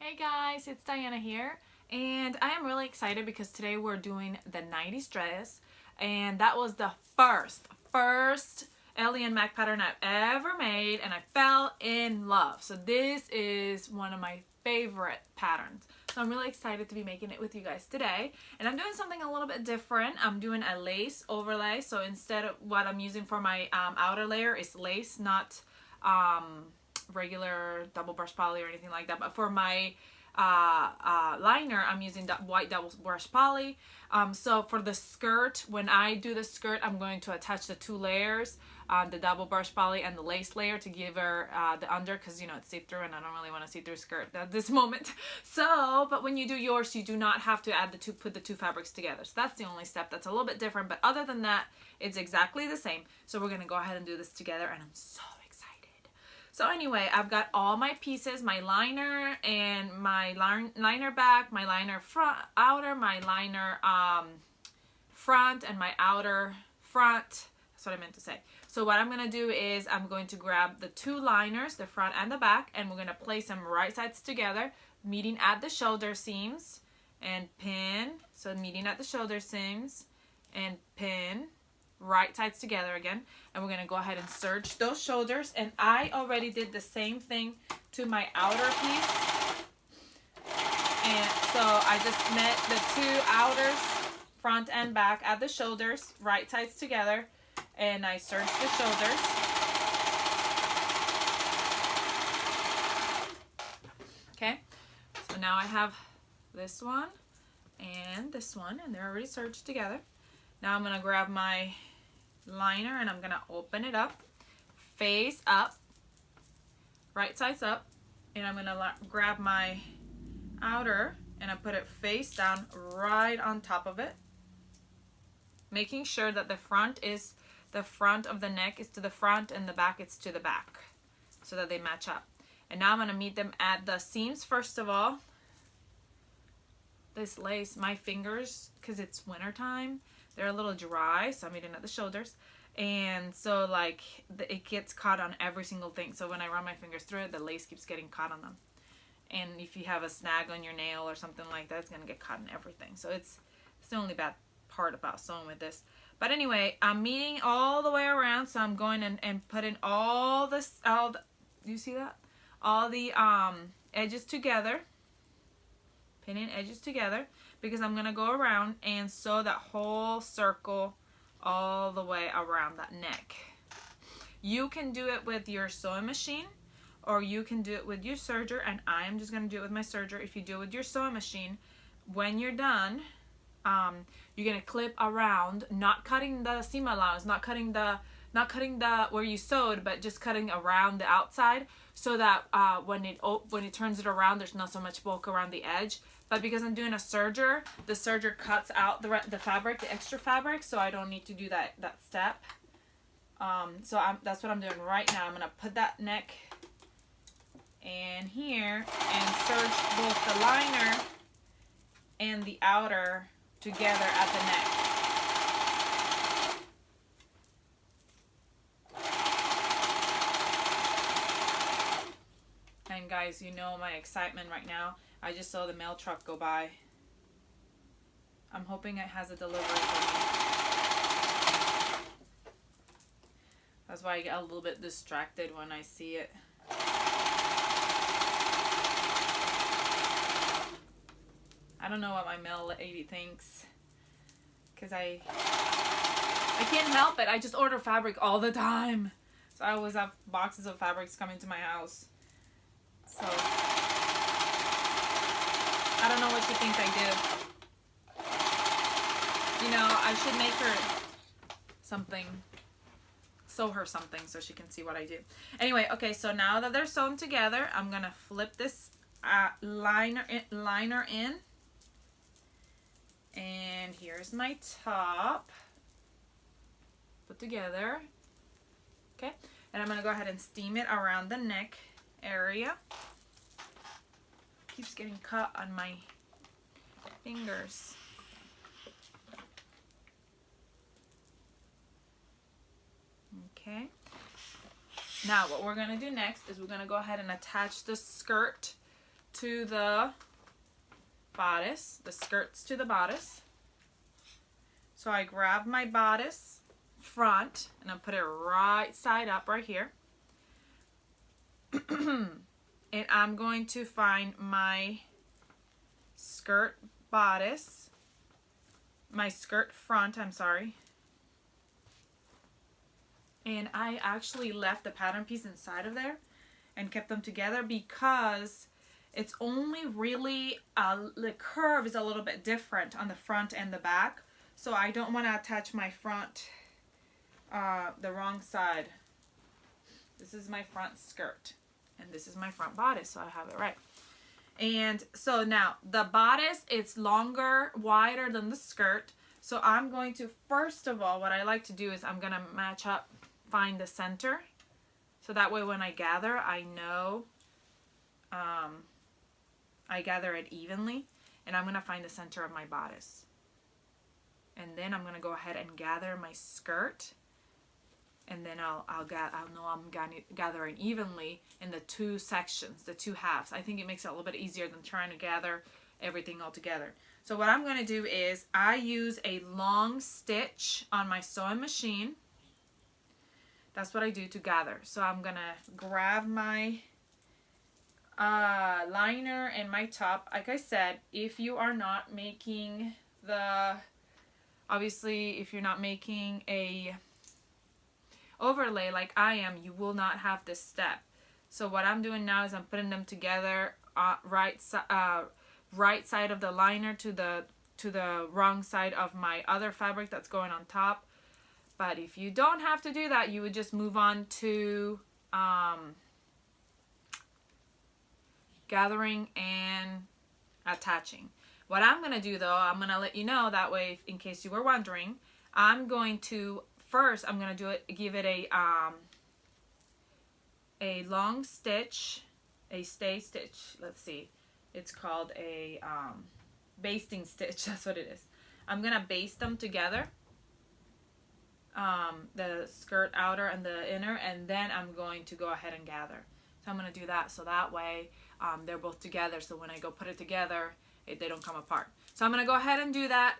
Hey guys, it's Diana here, and I am really excited because today we're doing the 90s dress, and that was the first Ellie and Mac pattern I've ever made, and I fell in love. So this is one of my favorite patterns. So I'm really excited to be making it with you guys today, and I'm doing something a little bit different. I'm doing a lace overlay, so instead of what I'm using for my outer layer is lace, not regular double brush poly or anything like that. But for my liner, I'm using white double brush poly. So for the skirt, when I do the skirt, I'm going to attach the two layers, the double brush poly and the lace layer, to give her the under, because you know it's see-through and I don't really want a see-through skirt at this moment. So, but when you do yours, you do not have to put the two fabrics together. So that's the only step that's a little bit different, but other than that, it's exactly the same. So we're gonna go ahead and do this together, and I'm so excited. So anyway, I've got all my pieces, my liner and my liner back, my liner front, outer, my liner front, and my outer front. That's what I meant to say. So what I'm going to do is I'm going to grab the two liners, the front and the back, and we're going to place them right sides together, meeting at the shoulder seams, and pin. So meeting at the shoulder seams and pin. Right sides together again, and we're going to go ahead and serge those shoulders. And I already did the same thing to my outer piece, and so I just met the two outers, front and back, at the shoulders, right sides together, and I serged the shoulders. Okay, so now I have this one and this one, and they're already serged together. Now I'm going to grab my liner and I'm going to open it up, face up, right sides up, and I'm going to grab my outer and I put it face down right on top of it, making sure that the front of the neck is to the front and the back is to the back, so that they match up. And now I'm going to meet them at the seams. First of all, this lace, my fingers, because it's winter time, they're a little dry, so I'm meeting at the shoulders, and so like it gets caught on every single thing. So when I run my fingers through it, the lace keeps getting caught on them, and if you have a snag on your nail or something like that, it's gonna get caught in everything. So it's the only bad part about sewing with this. But anyway, I'm meeting all the way around, so I'm going and putting you see that? All the edges together, pinning edges together, because I'm gonna go around and sew that whole circle all the way around that neck. You can do it with your sewing machine, or you can do it with your serger, and I am just gonna do it with my serger. If you do it with your sewing machine, when you're done, you're gonna clip around, not cutting the seam allowance, not cutting the where you sewed, but just cutting around the outside, so that when it turns it around, there's not so much bulk around the edge. But because I'm doing a serger, the serger cuts out the fabric, the extra fabric, so I don't need to do that step. That's what I'm doing right now. I'm gonna put that neck in here and serge both the liner and the outer together at the neck. And guys, you know my excitement right now. I just saw the mail truck go by. I'm hoping it has a delivery for me. That's why I get a little bit distracted when I see it. I don't know what my mail lady thinks, because I can't help it. I just order fabric all the time. So I always have boxes of fabrics coming to my house. So I don't know what she thinks I do. You know, I should make her something, sew her something so she can see what I do. Anyway, okay, so now that they're sewn together, I'm going to flip this liner in. And here's my top put together. Okay, and I'm going to go ahead and steam it around the neck area. Keeps getting caught on my fingers. Okay, now what we're going to do next is we're going to go ahead and attach the skirt to the bodice, the skirts to the bodice. So I grab my bodice front and I put it right side up right here. And I'm going to find my skirt bodice, my skirt front, I'm sorry. And I actually left the pattern piece inside of there and kept them together because it's only really, the curve is a little bit different on the front and the back. So I don't want to attach my front the wrong side. This is my front skirt. And this is my front bodice, so I have it right. And so now the bodice, it's longer, wider than the skirt. So I'm going to, first of all, what I like to do is I'm going to match up, find the center. So that way when I gather, I know I gather it evenly. And I'm going to find the center of my bodice. And then I'm going to go ahead and gather my skirt. And then I'll know I'm gathering evenly in the two sections, the two halves. I think it makes it a little bit easier than trying to gather everything all together. So what I'm going to do is I use a long stitch on my sewing machine. That's what I do to gather. So I'm going to grab my liner and my top. Like I said, if you are not making obviously if you're not making a overlay like I am, you will not have this step. So what I'm doing now is I'm putting them together, right side of the liner to the wrong side of my other fabric that's going on top. But if you don't have to do that, you would just move on to gathering and attaching. What I'm going to do though, I'm going to let you know that way in case you were wondering. I'm going to First, I'm going to give it a long stitch, a stay stitch. Let's see. It's called a basting stitch. That's what it is. I'm going to baste them together, the skirt outer and the inner, and then I'm going to go ahead and gather. So I'm going to do that so that way they're both together. So when I go put it together, they don't come apart. So I'm going to go ahead and do that,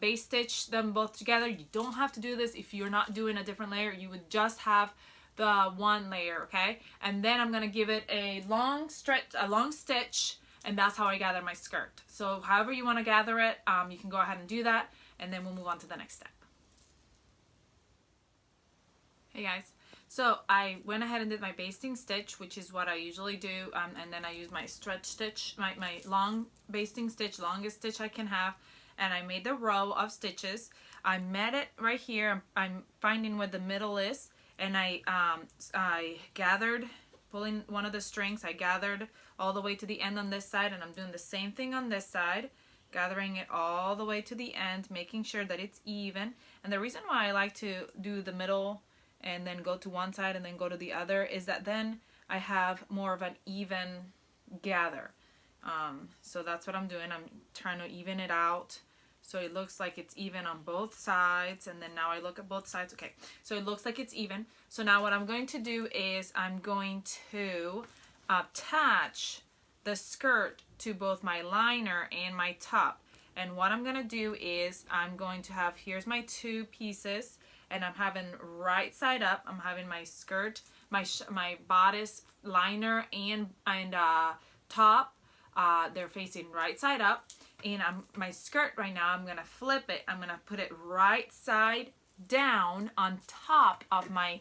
base stitch them both together. You don't have to do this if you're not doing a different layer. You would just have the one layer, okay? And then I'm going to give it a long stitch, and that's how I gather my skirt. So however you want to gather it, you can go ahead and do that, and then we'll move on to the next step. Hey guys. So I went ahead and did my basting stitch, which is what I usually do, and then I use my stretch stitch, my long basting stitch, longest stitch I can have, and I made the row of stitches. I met it right here. I'm finding where the middle is, and I gathered, pulling one of the strings, I gathered all the way to the end on this side, and I'm doing the same thing on this side, gathering it all the way to the end, making sure that it's even. And the reason why I like to do the middle and then go to one side and then go to the other is that then I have more of an even gather. So that's what I'm doing. I'm trying to even it out so it looks like it's even on both sides. And then now I look at both sides. Okay, so it looks like it's even. So now what I'm going to do is I'm going to attach the skirt to both my liner and my top. And what I'm going to do is I'm going to have, here's my two pieces, and I'm having right side up, I'm having my skirt, my bodice, liner, and top, they're facing right side up. And my skirt right now, I'm going to flip it. I'm going to put it right side down on top of my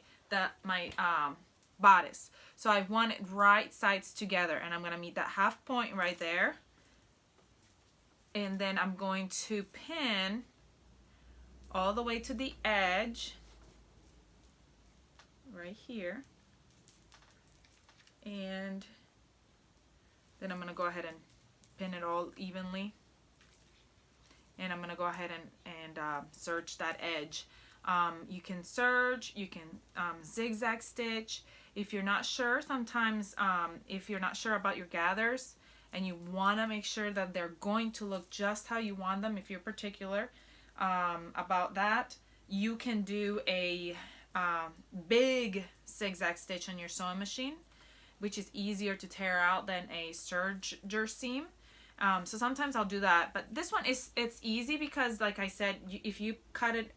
bodice. So I want it right sides together, and I'm going to meet that half point right there. And then I'm going to pin all the way to the edge right here, and then I'm going to go ahead and pin it all evenly, and I'm going to go ahead and serge that edge. You can serge, you can zigzag stitch. If you're not sure, sometimes if you're not sure about your gathers and you want to make sure that they're going to look just how you want them, if you're particular about that, you can do a big zigzag stitch on your sewing machine, which is easier to tear out than a serger seam. So sometimes I'll do that, but this one it's easy because, like I said, if you cut it,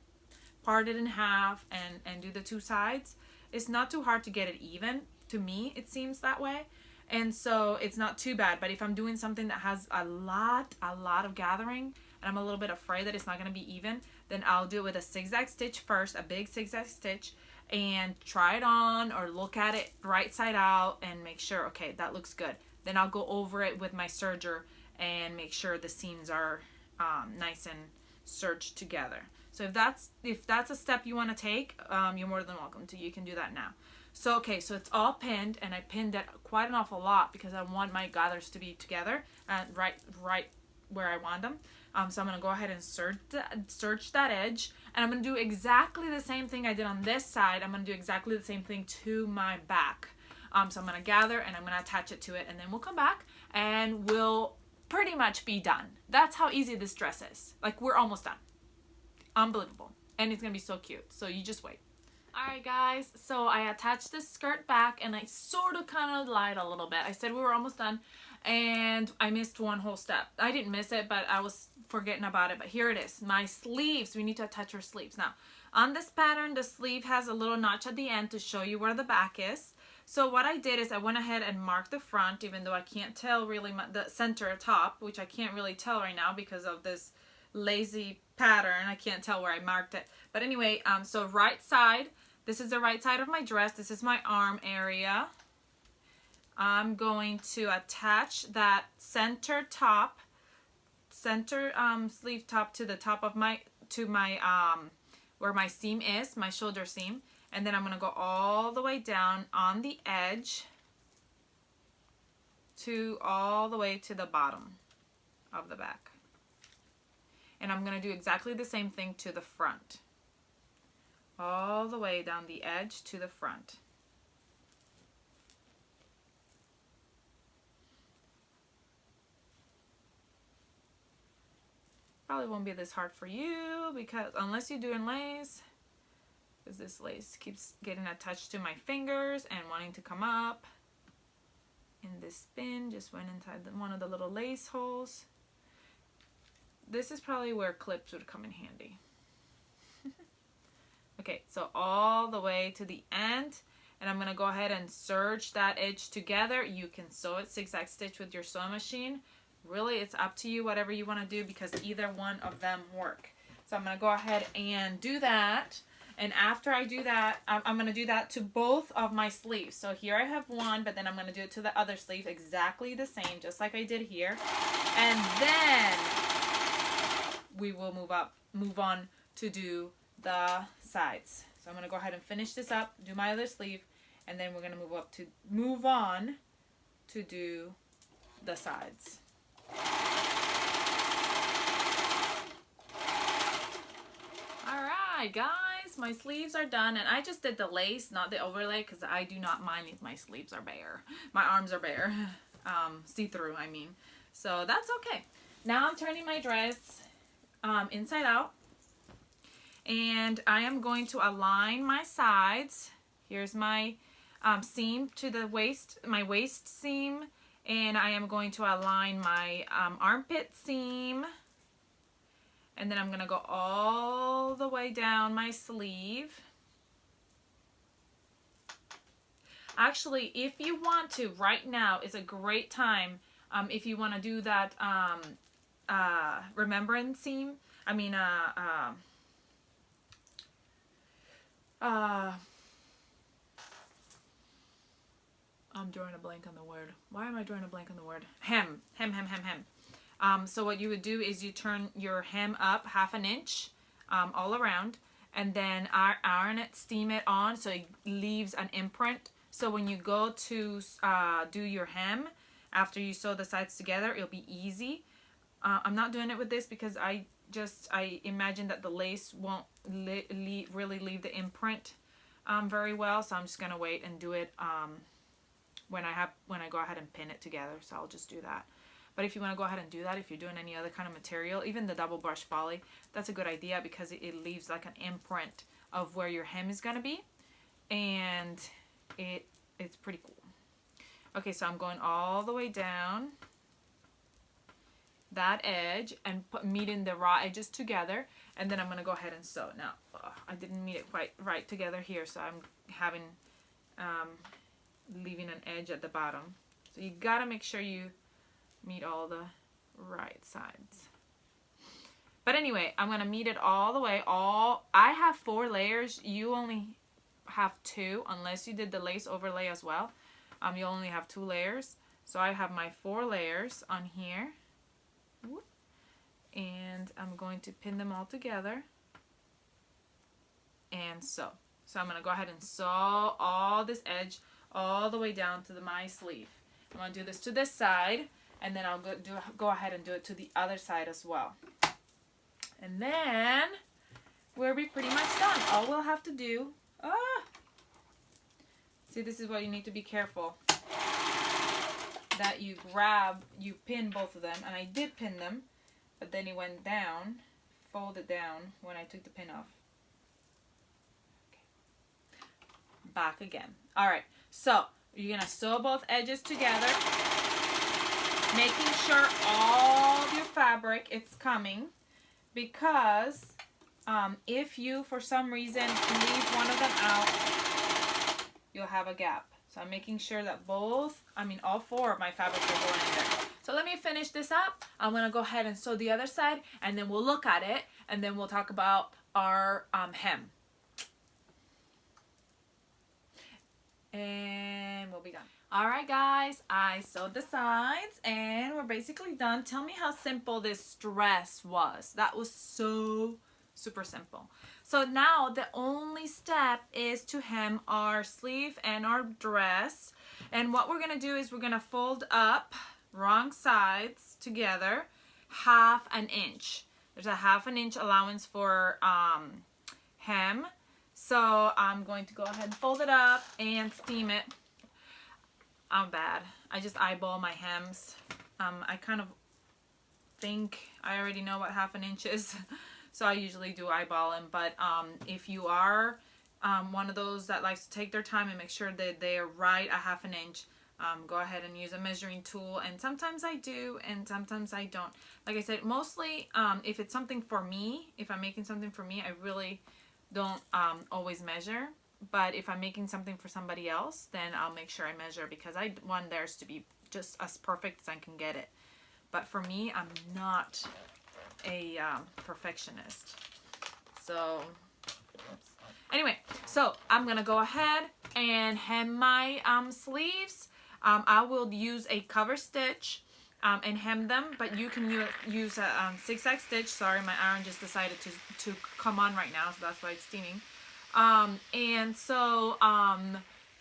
part it in half, and do the two sides, it's not too hard to get it even. To me, it seems that way, and so it's not too bad. But if I'm doing something that has a lot of gathering, and I'm a little bit afraid that it's not going to be even, then I'll do it with a zigzag stitch first, a big zigzag stitch, and try it on or look at it right side out and make sure, okay, that looks good. Then I'll go over it with my serger and make sure the seams are nice and serged together. So if that's a step you want to take, you're more than welcome to. You can do that now. So okay, so it's all pinned, and I pinned it quite an awful lot because I want my gathers to be together and right where I want them. So I'm gonna go ahead and serge that edge, and I'm gonna do exactly the same thing I did on this side. I'm gonna do exactly the same thing to my back. So I'm gonna gather and I'm gonna attach it to it, and then we'll come back and we'll pretty much be done. That's how easy this dress is. Like, we're almost done. Unbelievable. And it's gonna be so cute. So you just wait. Alright guys, so I attached this skirt back and I sort of kind of lied a little bit. I said we were almost done and I missed one whole step. I didn't miss it, but I was forgetting about it. But here it is. My sleeves. We need to attach our sleeves. Now, on this pattern, the sleeve has a little notch at the end to show you where the back is. So what I did is I went ahead and marked the front, even though I can't tell really the center top, which I can't really tell right now because of this lazy pattern. I can't tell where I marked it. But anyway, so right side, this is the right side of my dress. This is my arm area. I'm going to attach that center sleeve top to the top of where my seam is, my shoulder seam. And then I'm going to go all the way down on the edge to all the way to the bottom of the back. And I'm going to do exactly the same thing to the front. All the way down the edge to the front. Probably won't be this hard for you because unless you're doing lace, because this lace keeps getting attached to my fingers and wanting to come up. And this spin just went inside one of the little lace holes. This is probably where clips would come in handy. Okay, so all the way to the end, and I'm going to go ahead and serge that edge together. You can sew it zigzag stitch with your sewing machine. Really, it's up to you, whatever you want to do, because either one of them work. So I'm going to go ahead and do that. And after I do that, I'm going to do that to both of my sleeves. So here I have one, but then I'm going to do it to the other sleeve exactly the same, just like I did here. And then we will move on to do the sides. So I'm going to go ahead and finish this up, do my other sleeve, and then we're going to move on to do the sides. Alright guys, my sleeves are done, and I just did the lace, not the overlay, because I do not mind if my sleeves are bare. My arms are bare. See-through, I mean. So that's okay. Now I'm turning my dress inside out, and I am going to align my sides. Here's my seam to the waist, my waist seam, and I am going to align my armpit seam, and then I'm going to go all the way down my sleeve. Actually, if you want to, right now is a great time if you want to do that remembrance seam. I mean, I'm drawing a blank on the word. Why am I drawing a blank on the word? Hem. So what you would do is you turn your hem up 1/2 inch all around, and then iron it, steam it on so it leaves an imprint. So when you go to do your hem, after you sew the sides together, it'll be easy. I'm not doing it with this because I imagine that the lace won't really leave the imprint very well, so I'm just gonna wait and do it when I go ahead and pin it together. So I'll just do that. But if you want to go ahead and do that, if you're doing any other kind of material, even the double brush volley, that's a good idea because it leaves like an imprint of where your hem is gonna be, and it's pretty cool. Okay, so I'm going all the way down that edge and meeting the raw edges together, and then I'm going to go ahead and sew. Now, I didn't meet it quite right together here, so I'm having, leaving an edge at the bottom. So you got to make sure you meet all the right sides. But anyway, I'm going to meet it all the way. I have 4 layers. You only have 2, unless you did the lace overlay as well. You only have 2 layers. So I have my 4 layers on here. And I'm going to pin them all together and sew. So I'm going to go ahead and sew all this edge all the way down to my sleeve. I'm going to do this to this side, and then I'll go ahead and do it to the other side as well. And then we'll be pretty much done. All we'll have to do, see, this is where you need to be careful that you pin both of them, and I did pin them, but then it went down, folded down when I took the pin off. Okay. Back again. All right, so you're gonna sew both edges together, making sure all of your fabric is coming, because if you for some reason leave one of them out, you'll have a gap. So I'm making sure that all 4 of my fabrics are going in there. So let me finish this up. I'm gonna go ahead and sew the other side, and then we'll look at it, and then we'll talk about our hem. And we'll be done. All right, guys, I sewed the sides, and we're basically done. Tell me how simple this dress was. That was so super simple. So now the only step is to hem our sleeve and our dress. And what we're gonna do is we're gonna fold up wrong sides together 1/2 inch. There's a 1/2 inch allowance for hem. So I'm going to go ahead and fold it up and steam it. I'm bad. I just eyeball my hems. I kind of think I already know what 1/2 inch is. So I usually do eyeball them, but if you are one of those that likes to take their time and make sure that they are right 1/2 inch, go ahead and use a measuring tool. And sometimes I do, and sometimes I don't. Like I said, mostly if it's something for me, if I'm making something for me, I really don't always measure. But if I'm making something for somebody else, then I'll make sure I measure, because I want theirs to be just as perfect as I can get it. But for me, I'm not a perfectionist. So anyway, so I'm gonna go ahead and hem my sleeves. I will use a cover stitch and hem them, but you can use a zigzag stitch. Sorry, my iron just decided to come on right now, so that's why it's steaming. And so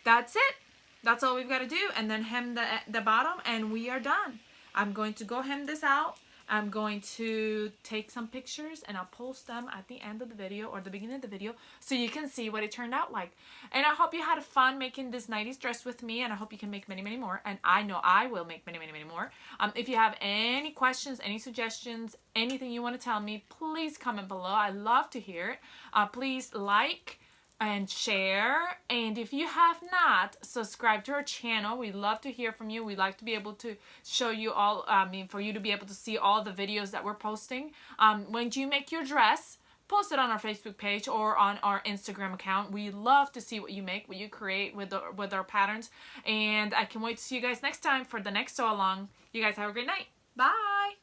that's it. That's all we've got to do, and then hem the bottom, and we are done. I'm going to go hem this out. I'm going to take some pictures, and I'll post them at the end of the video or the beginning of the video, so you can see what it turned out like. And I hope you had fun making this 90s dress with me, and I hope you can make many, many more. And I know I will make many, many, many more. If you have any questions, any suggestions, anything you want to tell me, please comment below. I love to hear it. Please like and share, and if you have not subscribed to our channel, we'd love to hear from you. We'd like to be able to show you all, for you to be able to see all the videos that we're posting. When you make your dress, post it on our Facebook page or on our Instagram account. We love to see what you make, what you create with our patterns, and I can wait to see you guys next time for the next sew along. You guys have a great night. Bye.